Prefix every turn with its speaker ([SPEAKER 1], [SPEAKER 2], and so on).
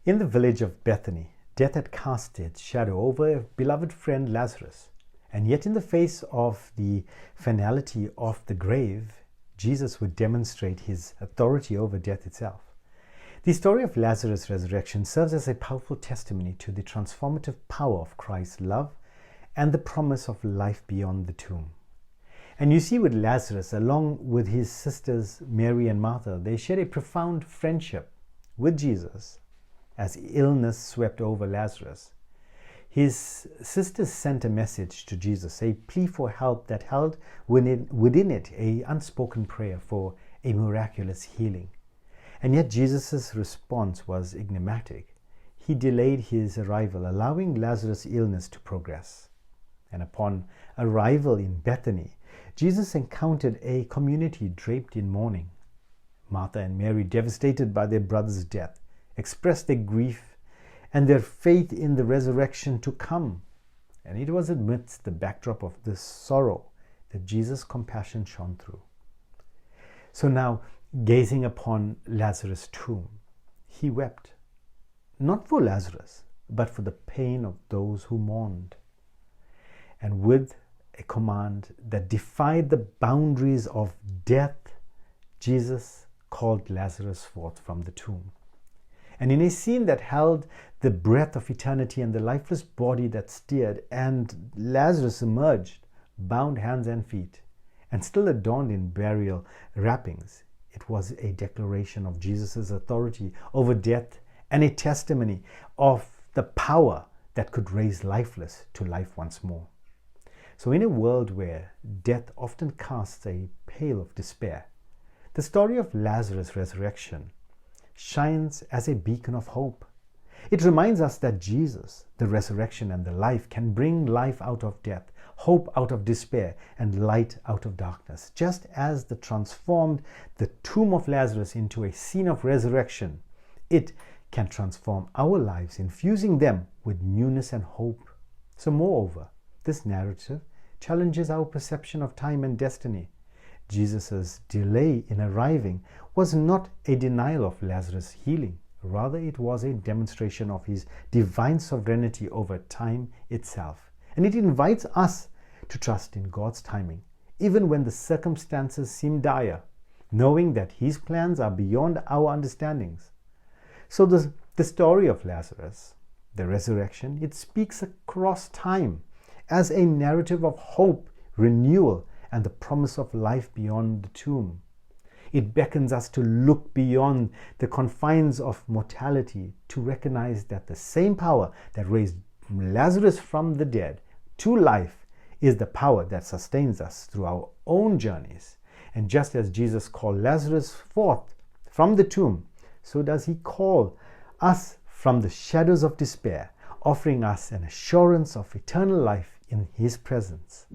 [SPEAKER 1] In the village of Bethany, death had cast its shadow over a beloved friend Lazarus. And yet in the face of the finality of the grave, Jesus would demonstrate his authority over death itself. The story of Lazarus' resurrection serves as a powerful testimony to the transformative power of Christ's love and the promise of life beyond the tomb. And you see with Lazarus, along with his sisters Mary and Martha, they shared a profound friendship with Jesus as illness swept over Lazarus. His sisters sent a message to Jesus, a plea for help that held within it an unspoken prayer for a miraculous healing. And yet Jesus' response was enigmatic. He delayed his arrival, allowing Lazarus' illness to progress. And upon arrival in Bethany, Jesus encountered a community draped in mourning. Martha and Mary, devastated by their brother's death, expressed their grief and their faith in the resurrection to come. And it was amidst the backdrop of this sorrow that Jesus' compassion shone through. So now, gazing upon Lazarus' tomb, he wept, not for Lazarus, but for the pain of those who mourned. And with a command that defied the boundaries of death, Jesus called Lazarus forth from the tomb. And in a scene that held the breath of eternity and the lifeless body that stirred, and Lazarus emerged, bound hands and feet, and still adorned in burial wrappings, it was a declaration of Jesus' authority over death and a testimony of the power that could raise lifeless to life once more. So in a world where death often casts a pall of despair, the story of Lazarus' resurrection shines as a beacon of hope. It reminds us that Jesus, the resurrection and the life, can bring life out of death, hope out of despair, and light out of darkness. Just as the transformed the tomb of Lazarus into a scene of resurrection, it can transform our lives, infusing them with newness and hope. So moreover, this narrative challenges our perception of time and destiny. Jesus' delay in arriving was not a denial of Lazarus' healing. Rather, it was a demonstration of his divine sovereignty over time itself. And it invites us to trust in God's timing, even when the circumstances seem dire, knowing that his plans are beyond our understandings. So the story of Lazarus, the resurrection, it speaks across time as a narrative of hope, renewal, and the promise of life beyond the tomb. It beckons us to look beyond the confines of mortality, to recognize that the same power that raised Lazarus from the dead to life is the power that sustains us through our own journeys. And just as Jesus called Lazarus forth from the tomb, so does he call us from the shadows of despair, offering us an assurance of eternal life in his presence.